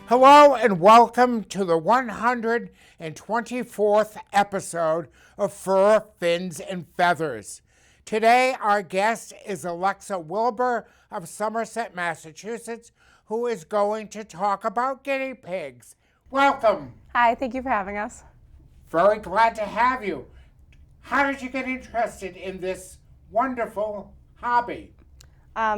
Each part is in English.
Hello and welcome to the 124th episode of Fur, Fins, and Feathers. Today our guest is Alexa Wilbur of Somerset, Massachusetts, who is going to talk about guinea pigs. Welcome. Hi, thank you for having us. Very glad to have you. How did you get interested in this wonderful hobby?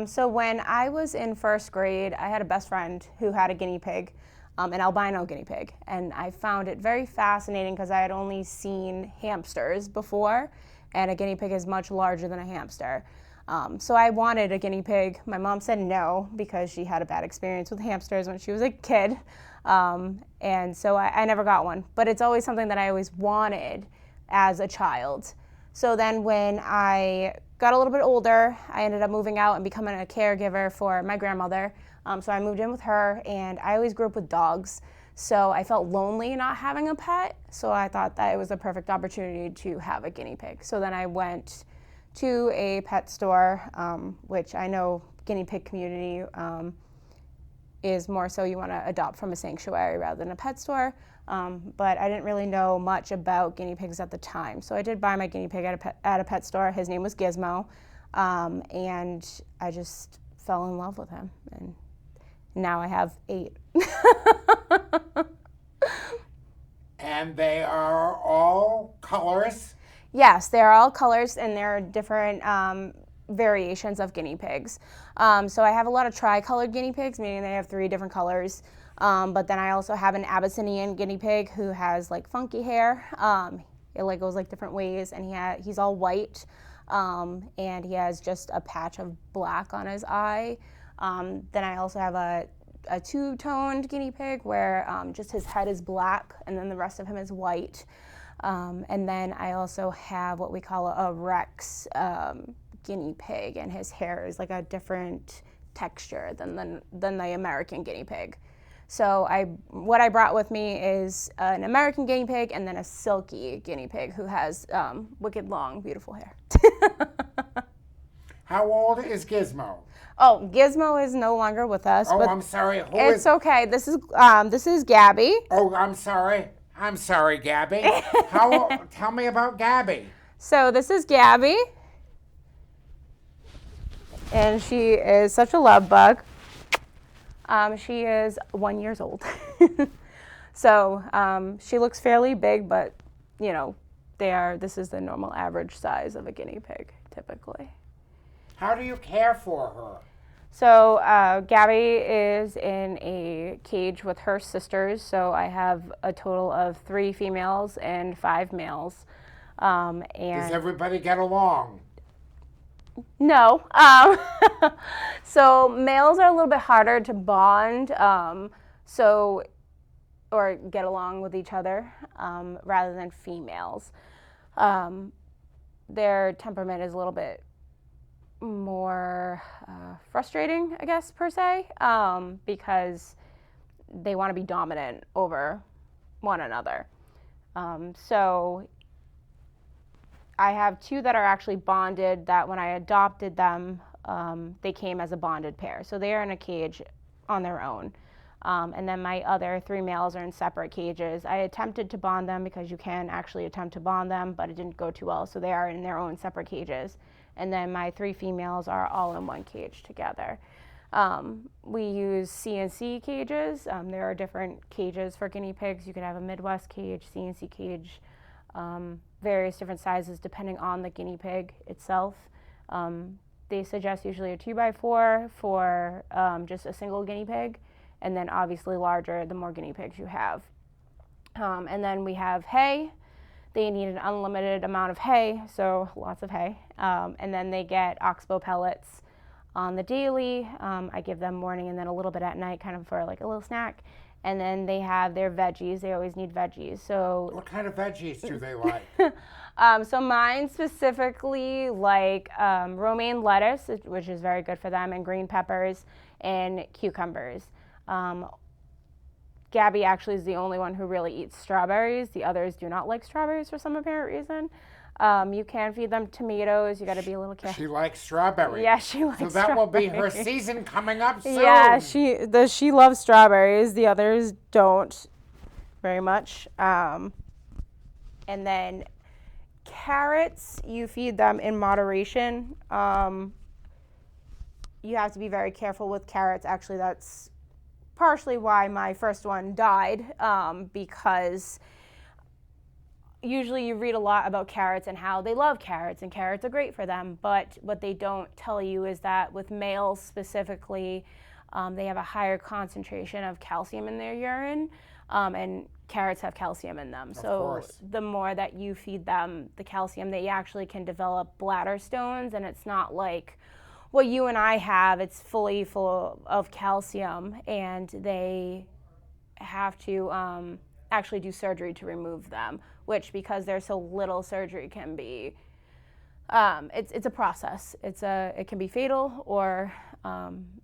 So when I was in first grade, I had a best friend who had a guinea pig, an albino guinea pig. And I found it very fascinating because I had only seen hamsters before, and a guinea pig is much larger than a hamster. So I wanted a guinea pig. My mom said no because she had a bad experience with hamsters when she was a kid. And so I never got one. But it's always something that I always wanted as a child. So then when I got a little bit older, I ended up moving out and becoming a caregiver for my grandmother. So I moved in with her, and I always grew up with dogs. So I felt lonely not having a pet. So I thought that it was a perfect opportunity to have a guinea pig. So then I went to a pet store, which I know guinea pig community is more so you want to adopt from a sanctuary rather than a pet store. But I didn't really know much about guinea pigs at the time. So I did buy my guinea pig at a pet store. His name was Gizmo. And I just fell in love with him. And now I have 8. And they are all colors? Yes, they're all colors, and there are different variations of guinea pigs. So I have a lot of tri-colored guinea pigs, meaning they have 3 different colors. But then I also have an Abyssinian guinea pig who has like funky hair. It like goes like different ways, and he's all white, and he has just a patch of black on his eye. Then I also have a two-toned guinea pig where just his head is black and then the rest of him is white. And then I also have what we call a Rex guinea pig, and his hair is like a different texture than the American guinea pig. So what I brought with me is an American guinea pig and then a silky guinea pig who has wicked long, beautiful hair. How old is Gizmo? Oh, Gizmo is no longer with us. Oh, but I'm sorry. It's okay. This is Gabby. Oh, I'm sorry. I'm sorry, Gabby. Tell me about Gabby. So this is Gabby, and she is such a love bug. She is 1 year old. So she looks fairly big, but this is the normal average size of a guinea pig typically. How do you care for her? So Gabby is in a cage with her sisters. So I have a total of 3 females and 5 males. And does everybody get along? No. So males are a little bit harder to bond, or get along with each other, rather than females. Their temperament is a little bit more frustrating, I guess, per se, because they want to be dominant over one another. So I have 2 that are actually bonded that when I adopted them, they came as a bonded pair. So they are in a cage on their own. And then my other 3 males are in separate cages. I attempted to bond them because you can actually attempt to bond them, but it didn't go too well. So they are in their own separate cages. And then my 3 females are all in one cage together. We use CNC cages. There are different cages for guinea pigs. You could have a Midwest cage, CNC cage, various different sizes depending on the guinea pig itself. They suggest usually a 2x4 for just a single guinea pig, and then obviously larger the more guinea pigs you have. And then we have hay. They need an unlimited amount of hay, so lots of hay. And then they get oxbow pellets on the daily. I give them morning and then a little bit at night, kind of for like a little snack. And then they have their veggies. They always need veggies. So what kind of veggies do they like? So mine specifically like romaine lettuce, which is very good for them, and green peppers and cucumbers. Gabby actually is the only one who really eats strawberries. The others do not like strawberries for some apparent reason. You can feed them tomatoes. You got to be a little careful. She likes strawberry. Yeah, she likes So that will be her season coming up soon. Yeah, she loves strawberries. The others don't very much. And then carrots, you feed them in moderation. You have to be very careful with carrots. Actually, that's partially why my first one died, because usually you read a lot about carrots and how they love carrots and carrots are great for them, but what they don't tell you is that with males specifically, they have a higher concentration of calcium in their urine, and carrots have calcium in them. So the more that you feed them the calcium, they actually can develop bladder stones, and it's not like what you and I have. It's fully full of calcium, and they have to actually do surgery to remove them, which, because there's so little, surgery can be, it's a process. It can be fatal, or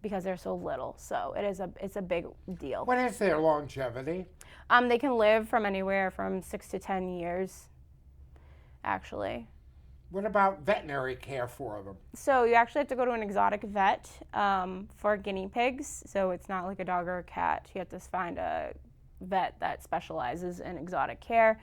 because there's so little. So it's a big deal. What is their longevity? They can live from anywhere from 6 to 10 years, actually. What about veterinary care for them? So you actually have to go to an exotic vet for guinea pigs. So it's not like a dog or a cat. You have to find a vet that specializes in exotic care.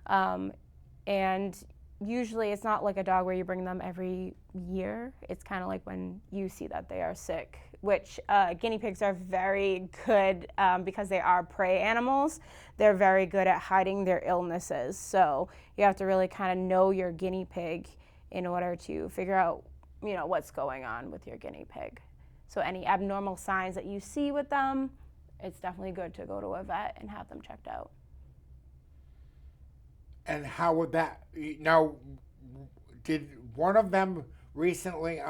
And usually it's not like a dog where you bring them every year. It's kind of like when you see that they are sick, which guinea pigs are very good because they are prey animals. They're very good at hiding their illnesses. So you have to really kind of know your guinea pig in order to figure out, what's going on with your guinea pig. So any abnormal signs that you see with them, it's definitely good to go to a vet and have them checked out. And how would that, did one of them recently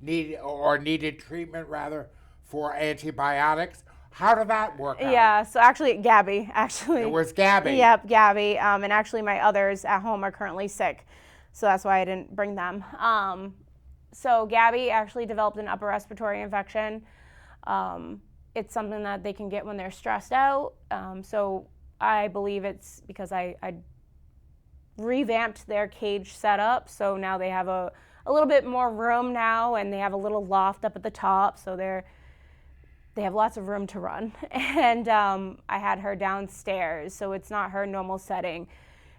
needed treatment rather for antibiotics? How did that work out? Yeah, so actually Gabby, It was Gabby. Yep, Gabby. And actually my others at home are currently sick, so that's why I didn't bring them. So Gabby actually developed an upper respiratory infection. It's something that they can get when they're stressed out. So I believe it's because I revamped their cage setup, so now they have a little bit more room now, and they have a little loft up at the top, so they have lots of room to run. And I had her downstairs, so it's not her normal setting,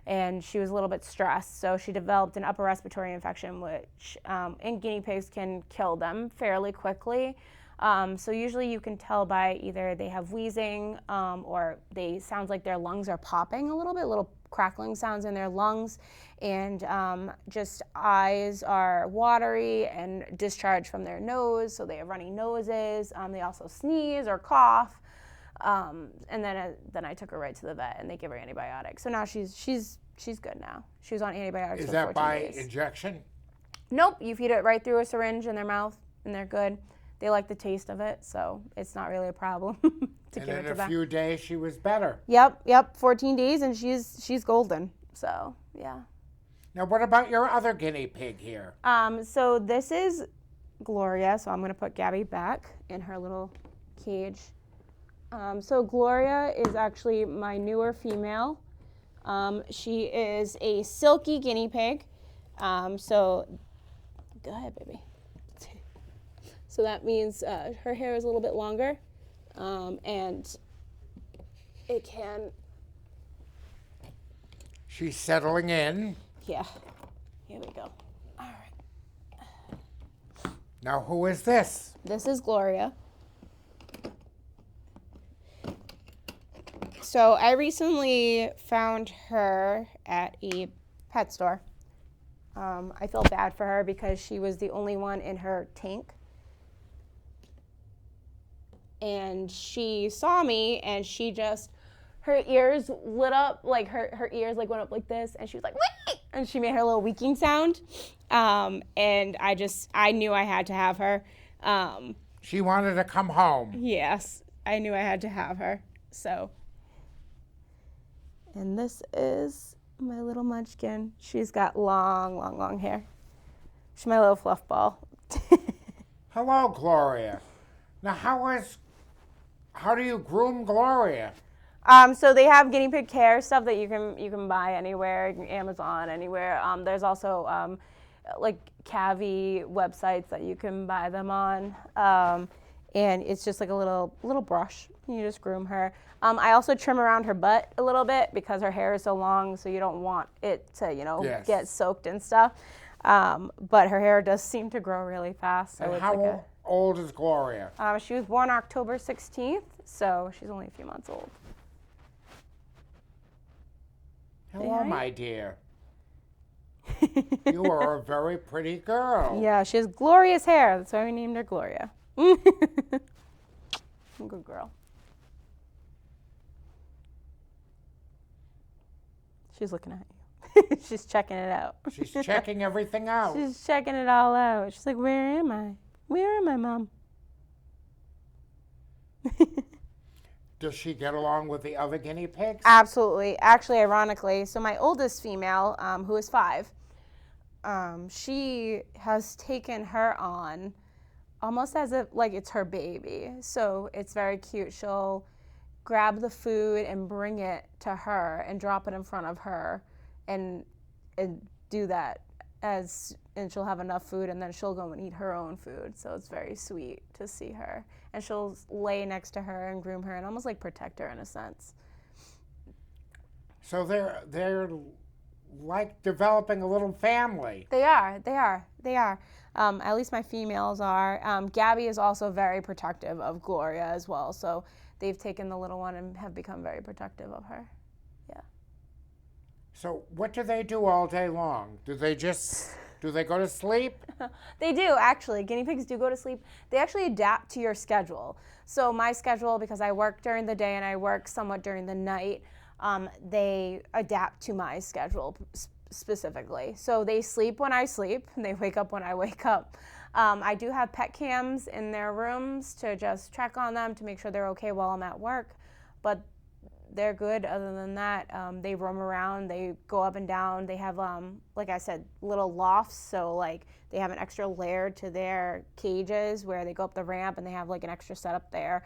and she was a little bit stressed, so she developed an upper respiratory infection, which in guinea pigs can kill them fairly quickly. So usually you can tell by either they have wheezing or sounds like their lungs are popping a little crackling sounds in their lungs, and just eyes are watery and discharge from their nose, so they have runny noses. They also sneeze or cough, and then I took her right to the vet, and they give her antibiotics. So now she's good now. She was on antibiotics for 14 days. Is that by injection? Nope, you feed it right through a syringe in their mouth, and they're good. They like the taste of it, so it's not really a problem to give it to them. And in a few days, she was better. Yep, 14 days, and she's golden. So, yeah. Now, what about your other guinea pig here? So this is Gloria, so I'm going to put Gabby back in her little cage. So Gloria is actually my newer female. She is a silky guinea pig. So, go ahead, baby. So that means her hair is a little bit longer, and it can... She's settling in. Yeah, here we go. All right. Now, who is this? This is Gloria. So I recently found her at a pet store. I felt bad for her because she was the only one in her tank. And she saw me, and she just, her ears lit up, like her ears like went up like this, and she was like, wee! And she made her little weaking sound. And I knew I had to have her. She wanted to come home. Yes, I knew I had to have her. So, and this is my little munchkin. She's got long hair. She's my little fluff ball. Hello, Gloria. Now, how is how do you groom Gloria? So they have guinea pig care stuff that you can buy anywhere, Amazon, anywhere. There's also like Cavi websites that you can buy them on, and it's just like a little brush. You just groom her. I also trim around her butt a little bit because her hair is so long, so you don't want it to Yes. get soaked and stuff. But her hair does seem to grow really fast. So And it's how like old is Gloria? she was born October 16th, so she's only a few months old. Hello, my dear. You are a very pretty girl. Yeah, she has glorious hair. That's why we named her Gloria. Good girl. She's looking at you. She's checking it out. She's checking everything out. She's checking it all out. She's like, where am I? Where am I, Mom? Does she get along with the other guinea pigs? Absolutely. Actually, ironically, so my oldest female, who is 5, she has taken her on almost as if like it's her baby. So it's very cute. She'll grab the food and bring it to her and drop it in front of her and do that and she'll have enough food and then she'll go and eat her own food. So it's very sweet to see her. And she'll lay next to her and groom her and almost like protect her in a sense. So they're like developing a little family. They are. At least my females are. Gabby is also very protective of Gloria as well. So they've taken the little one and have become very protective of her. Yeah. So what do they do all day long? Do they go to sleep? They do, actually. Guinea pigs do go to sleep. They actually adapt to your schedule. So my schedule, because I work during the day and I work somewhat during the night, they adapt to my schedule specifically. So they sleep when I sleep and they wake up when I wake up. I do have pet cams in their rooms to just check on them to make sure they're okay while I'm at work. But they're good other than that. They roam around, they go up and down. They have, like I said, little lofts. So like they have an extra layer to their cages where they go up the ramp and they have like an extra setup there.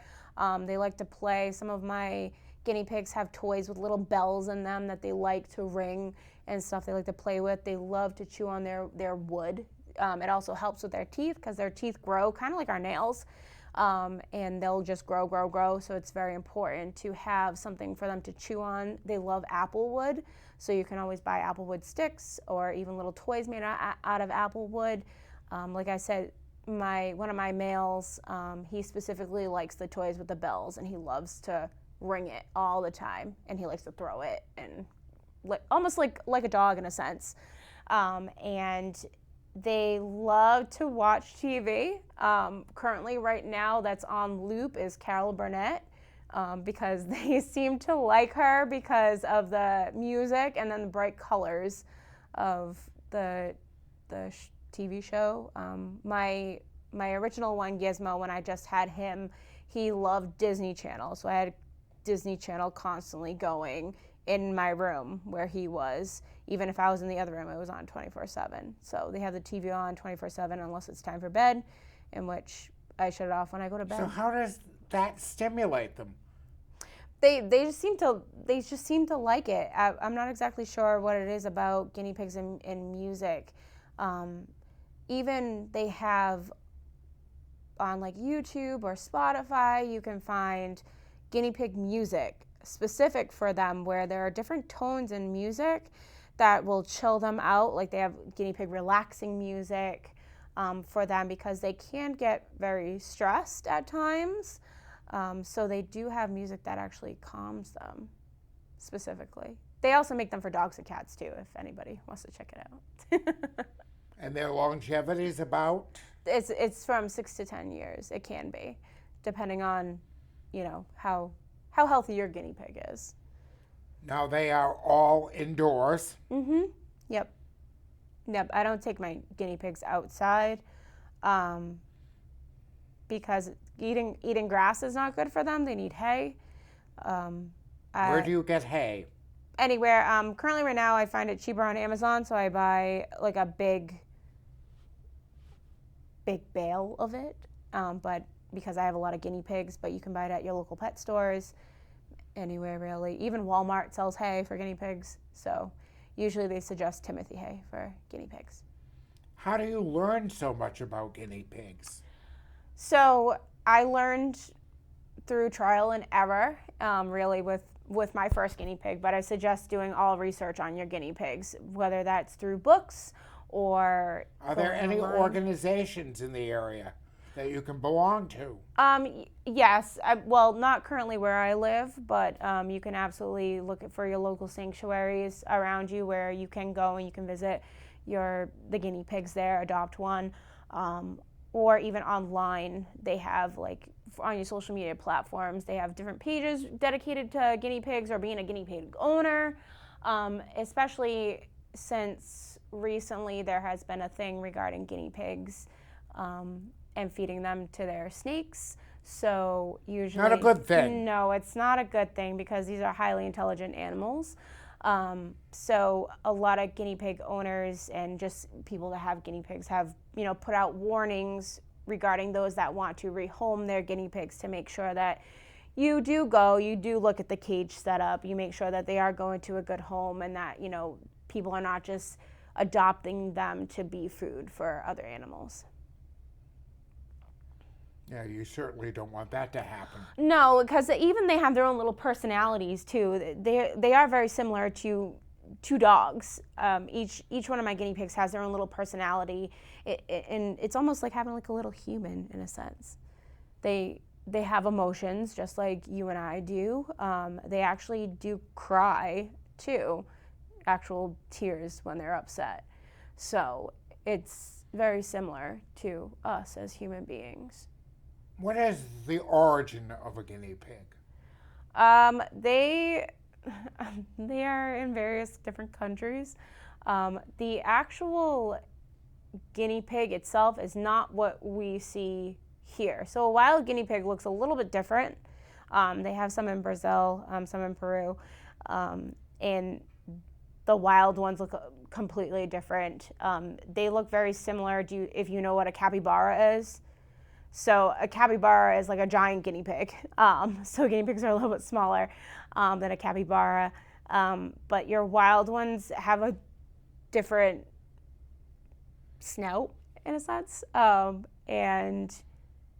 They like to play. Some of my guinea pigs have toys with little bells in them that they like to ring and stuff they like to play with. They love to chew on their wood. It also helps with their teeth because their teeth grow kind of like our nails. And they'll just grow. So it's very important to have something for them to chew on. They love apple wood, so you can always buy apple wood sticks or even little toys made out of apple wood. Like I said, one of my males, he specifically likes the toys with the bells, and he loves to ring it all the time, and he likes to throw it, and almost like a dog in a sense. And they love to watch TV. Currently, right now, that's on loop is Carol Burnett, because they seem to like her because of the music and then the bright colors of the TV show. My original one, Gizmo, when I just had him, he loved Disney Channel, so I had Disney Channel constantly going in my room where he was. Even if I was in the other room, it was on 24/7. So they have the TV on 24/7 unless it's time for bed, in which I shut it off when I go to bed. So how does that stimulate them? They just seem to like it. I'm not exactly sure what it is about guinea pigs and music. Even they have on like YouTube or Spotify, you can find guinea pig music specific for them, where there are different tones in music that will chill them out. Like they have guinea pig relaxing music for them because they can get very stressed at times. So they do have music that actually calms them specifically. They also make them for dogs and cats too, if anybody wants to check it out. And their longevity is about? It's from 6 to 10 years. It can be, depending on, how healthy your guinea pig is. Now they are all indoors. Mm-hmm. Yep. I don't take my guinea pigs outside because eating grass is not good for them. They need hay. Where do you get hay? Anywhere. Currently, right now, I find it cheaper on Amazon, so I buy like a big bale of it. But because I have a lot of guinea pigs, but you can buy it at your local pet stores, anywhere really. Even Walmart sells hay for guinea pigs. So usually they suggest Timothy hay for guinea pigs. How do you learn so much about guinea pigs? So I learned through trial and error, really with my first guinea pig, but I suggest doing all research on your guinea pigs, whether that's through books or... Are there any organizations in the area that you can belong to? Yes. Well, not currently where I live, but you can absolutely look for your local sanctuaries around you where you can go and you can visit the guinea pigs there, adopt one. Or even online, they have, like, on your social media platforms, they have different pages dedicated to guinea pigs or being a guinea pig owner, especially since recently there has been a thing regarding guinea pigs and feeding them to their snakes. So usually... Not a good thing. No, it's not a good thing because these are highly intelligent animals. So a lot of guinea pig owners and just people that have guinea pigs have, put out warnings regarding those that want to rehome their guinea pigs to make sure that you do look at the cage setup, you make sure that they are going to a good home and that, people are not just adopting them to be food for other animals. Yeah, you certainly don't want that to happen. No, because even they have their own little personalities too. They are very similar to dogs. Each one of my guinea pigs has their own little personality, and it's almost like having like a little human in a sense. They have emotions just like you and I do. They actually do cry too, actual tears when they're upset. So it's very similar to us as human beings. What is the origin of a guinea pig? They are in various different countries. The actual guinea pig itself is not what we see here. So a wild guinea pig looks a little bit different. They have some in Brazil, some in Peru, and the wild ones look completely different. They look very similar. If you know what a capybara is? So a capybara is like a giant guinea pig. So guinea pigs are a little bit smaller than a capybara. But your wild ones have a different snout in a sense. And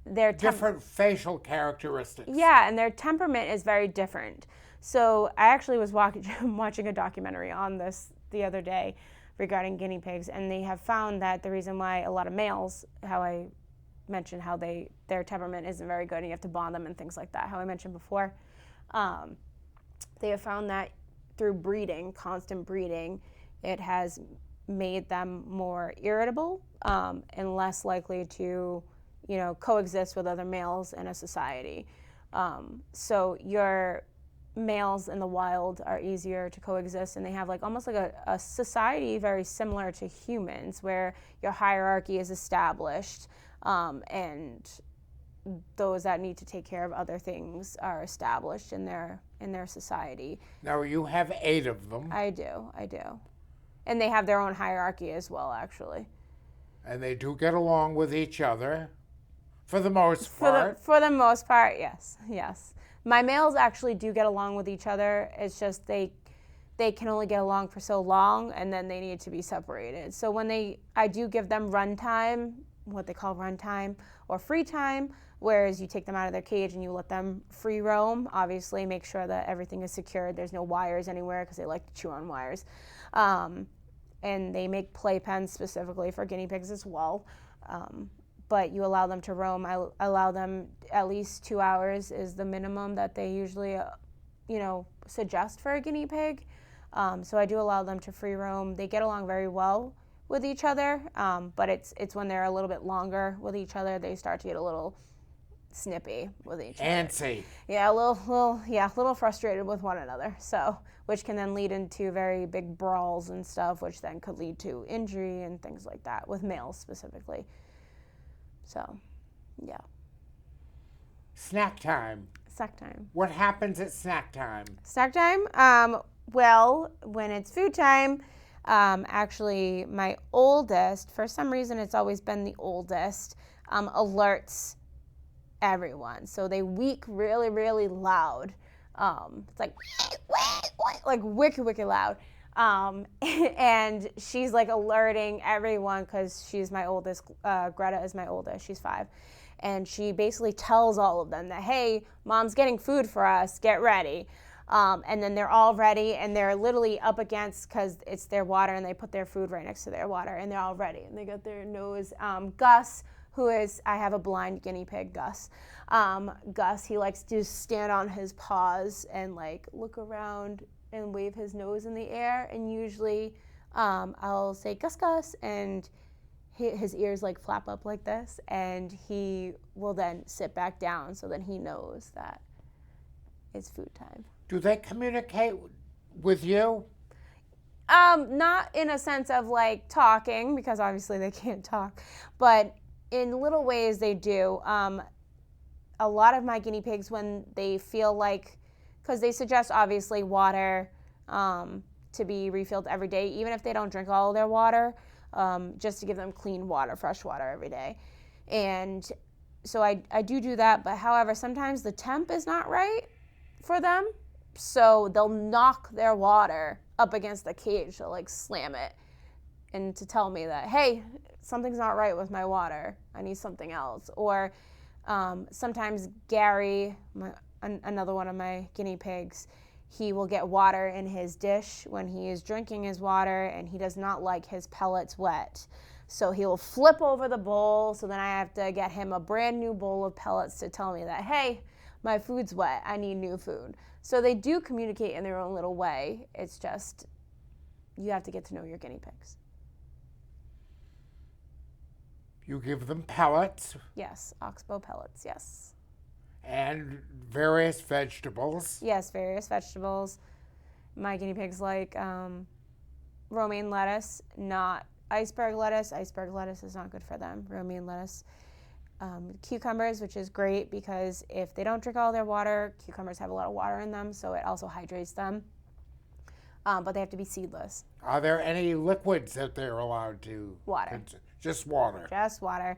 their different facial characteristics. Yeah, and their temperament is very different. So I actually was watching a documentary on this the other day regarding guinea pigs, and they have found that the reason why a lot of males, how I mentioned how their temperament isn't very good and you have to bond them and things like that, how I mentioned before, they have found that through breeding, constant breeding, it has made them more irritable and less likely to coexist with other males in a society. So your males in the wild are easier to coexist, and they have almost like a society very similar to humans where your hierarchy is established. And those that need to take care of other things are established in their society. Now you have 8 of them. I do. And they have their own hierarchy as well, actually. And they do get along with each other, for the most part. For the most part, yes. My males actually do get along with each other. It's just they can only get along for so long, and then they need to be separated. So I do give them run time, what they call run time or free time, whereas you take them out of their cage and you let them free roam. Obviously make sure that everything is secured, there's no wires anywhere because they like to chew on wires, and they make play pens specifically for guinea pigs as well, but you allow them to roam. I allow them at least 2 hours is the minimum that they usually suggest for a guinea pig. So I do allow them to free roam. They get along very well with each other, but it's when they're a little bit longer with each other, they start to get a little snippy with each other. Antsy. Yeah, a little frustrated with one another. So, which can then lead into very big brawls and stuff, which then could lead to injury and things like that with males specifically. So, yeah. Snack time. What happens at snack time? Snack time? Well, when it's food time, actually my oldest, for some reason it's always been the oldest, alerts everyone. So they week really, really loud. It's like wicked loud. And she's like alerting everyone because she's my oldest. Greta is my oldest. She's 5. And she basically tells all of them that, hey, mom's getting food for us. Get ready. And then they're all ready, and they're literally up against, because it's their water, and they put their food right next to their water, and they're all ready. And they got their nose. Gus, I have a blind guinea pig, Gus. Gus, he likes to stand on his paws and like look around and wave his nose in the air. And usually I'll say, Gus, Gus, and his ears like flap up like this, and he will then sit back down, so then he knows that it's food time. Do they communicate with you? Not in a sense of like talking, because obviously they can't talk, but in little ways they do. A lot of my guinea pigs, when they feel like, because they suggest obviously water to be refilled every day, even if they don't drink all of their water, just to give them clean water, fresh water every day. And so I do that, but however, sometimes the temp is not right for them. So they'll knock their water up against the cage. They'll like slam it, and to tell me that, hey, something's not right with my water. I need something else. Or sometimes Gary, another one of my guinea pigs, he will get water in his dish when he is drinking his water, and he does not like his pellets wet. So he will flip over the bowl, so then I have to get him a brand new bowl of pellets to tell me that, hey, my food's wet, I need new food. So they do communicate in their own little way. It's just, you have to get to know your guinea pigs. You give them pellets. Yes, oxbow pellets, yes. And various vegetables. Yes, various vegetables. My guinea pigs like romaine lettuce, not iceberg lettuce. Iceberg lettuce is not good for them. Romaine lettuce. Cucumbers, which is great because if they don't drink all their water, cucumbers have a lot of water in them, so it also hydrates them. But they have to be seedless. Are there any liquids that they're allowed to? Water. Just water. Just water.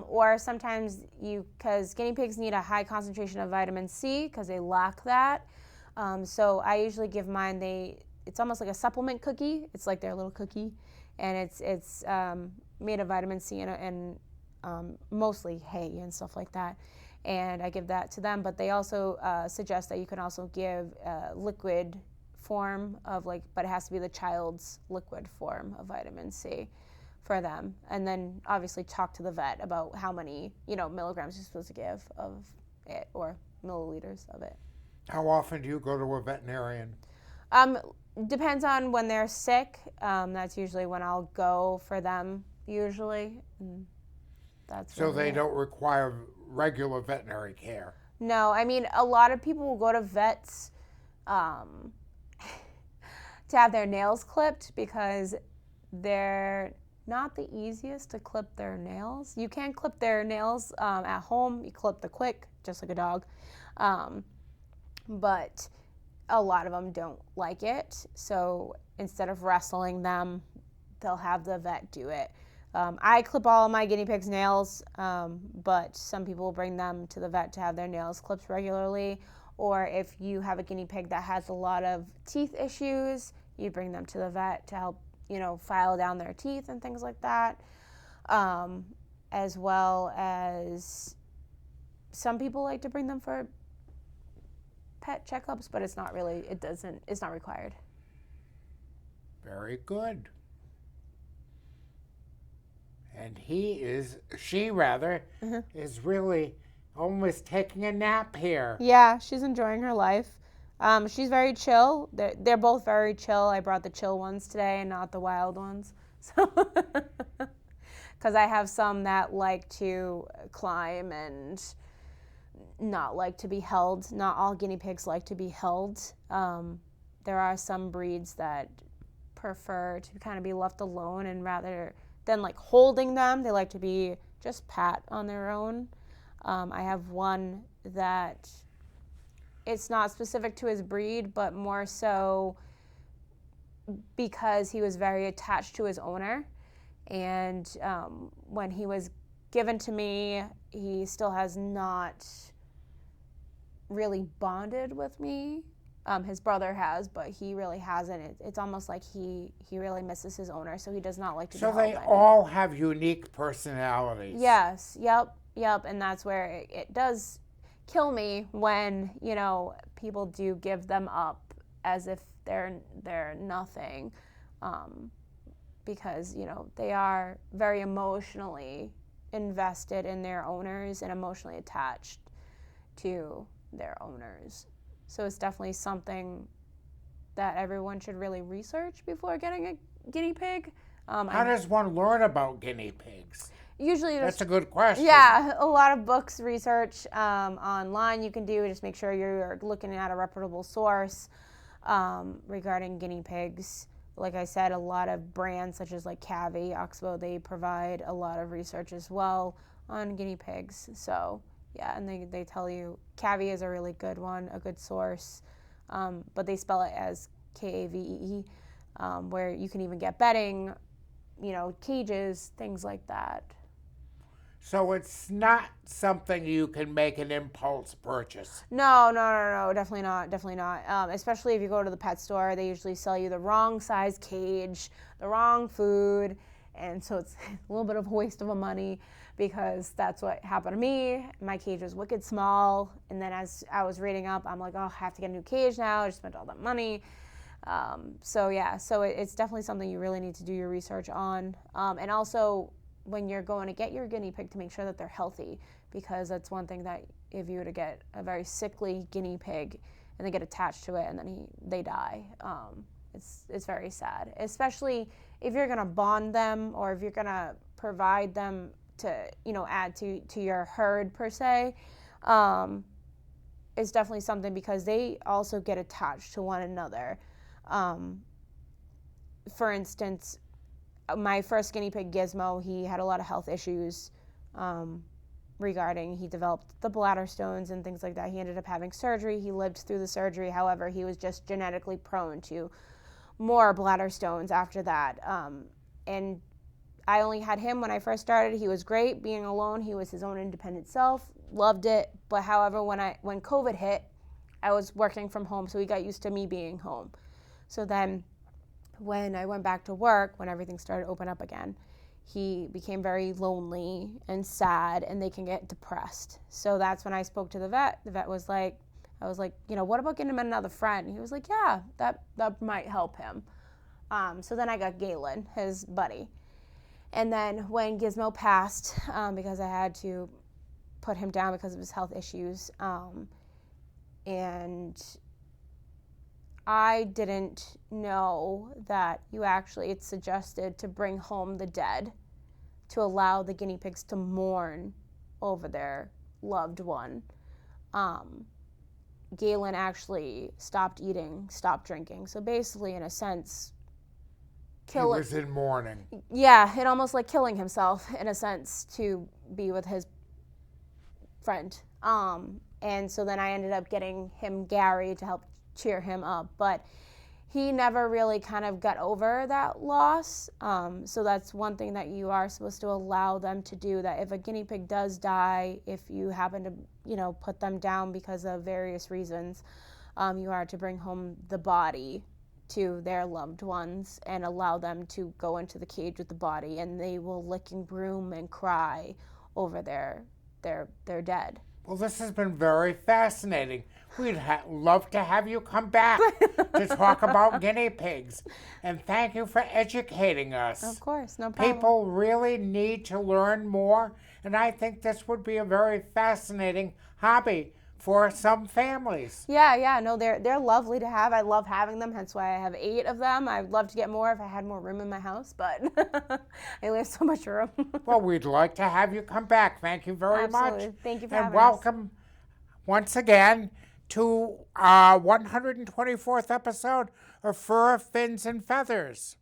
Or sometimes because guinea pigs need a high concentration of vitamin C because they lack that. So I usually give mine, it's almost like a supplement cookie. It's like their little cookie, and it's made of vitamin C and mostly hay and stuff like that. And I give that to them, but they also suggest that you can also give liquid form of but it has to be the child's liquid form of vitamin C for them. And then obviously talk to the vet about how many, milligrams you're supposed to give of it, or milliliters of it. How often do you go to a veterinarian? Depends on when they're sick. That's usually when I'll go for them, usually. So they don't require regular veterinary care? No, I mean, a lot of people will go to vets to have their nails clipped because they're not the easiest to clip their nails. You can clip their nails at home. You clip the quick, just like a dog. But a lot of them don't like it. So instead of wrestling them, they'll have the vet do it. I clip all of my guinea pigs' nails, but some people bring them to the vet to have their nails clipped regularly. Or if you have a guinea pig that has a lot of teeth issues, you bring them to the vet to help, file down their teeth and things like that. As well as some people like to bring them for pet checkups, but it's not required. Very good. And she is really almost taking a nap here. Yeah, she's enjoying her life. She's very chill. They're both very chill. I brought the chill ones today and not the wild ones. So, because I have some that like to climb and not like to be held. Not all guinea pigs like to be held. There are some breeds that prefer to kind of be left alone, and rather than like holding them, they like to be just pat on their own. I have one that it's not specific to his breed, but more so because he was very attached to his owner. And when he was given to me. He still has not really bonded with me. His brother has, but he really hasn't. It's almost like he really misses his owner, so he does not like to be So held they by me. all have unique personalities. Yes, yep, and that's where it does kill me when, people do give them up as if they're nothing, because, they are very emotionally invested in their owners and emotionally attached to their owners. So it's definitely something that everyone should really research before getting a guinea pig. How does one learn about guinea pigs? Usually That's a good question. Yeah, a lot of books, research online you can do. Just make sure you're looking at a reputable source regarding guinea pigs. Like I said, a lot of brands such as like Cavi, Oxbow, they provide a lot of research as well on guinea pigs. So yeah, and they tell you Cavi is a really good one, a good source, but they spell it as Kavee, where you can even get bedding, cages, things like that. So it's not something you can make an impulse purchase. No, definitely not. Especially if you go to the pet store, they usually sell you the wrong size cage, the wrong food, and so it's a little bit of a waste of money, because that's what happened to me. My cage was wicked small, and then as I was reading up, I'm like, oh, I have to get a new cage now. I just spent all that money. So it's definitely something you really need to do your research on, and also when you're going to get your guinea pig, to make sure that they're healthy, because that's one thing that if you were to get a very sickly guinea pig and they get attached to it and then they die, it's very sad, especially if you're going to bond them or if you're going to provide them to add to your herd per se. It's definitely something, because they also get attached to one another. For instance, my first guinea pig, Gizmo, he had a lot of health issues regarding, he developed the bladder stones and things like that. He ended up having surgery. He lived through the surgery. However, he was just genetically prone to more bladder stones after that. And I only had him when I first started. He was great being alone. He was his own independent self, loved it. But however, when COVID hit, I was working from home, so he got used to me being home. So then when I went back to work, when everything started to open up again, he became very lonely and sad, and they can get depressed. So that's when I spoke to the vet. The vet was like, I was like, what about getting him another friend? He was like, yeah, that might help him. So then I got Galen, his buddy. And then when Gizmo passed, because I had to put him down because of his health issues, and I didn't know that it's suggested to bring home the dead to allow the guinea pigs to mourn over their loved one. Galen actually stopped eating, stopped drinking. So basically, in a sense, He was in mourning. Yeah, it almost like killing himself, in a sense, to be with his friend. And so then I ended up getting him Gary to help cheer him up, but he never really kind of got over that loss. So that's one thing that you are supposed to allow them to do, that if a guinea pig does die, if you happen to, put them down because of various reasons, you are to bring home the body to their loved ones and allow them to go into the cage with the body, and they will lick and groom and cry over their dead. Well, this has been very fascinating. We'd love to have you come back to talk about guinea pigs. And thank you for educating us. Of course, no problem. People really need to learn more, and I think this would be a very fascinating hobby for some families. Yeah, no, they're lovely to have. I love having them, hence why I have 8 of them. I'd love to get more if I had more room in my house, but I only have so much room. Well, we'd like to have you come back. Thank you very Absolutely. much. Thank you for and having us. welcome once again to our 124th episode of Fur, Fins, and Feathers.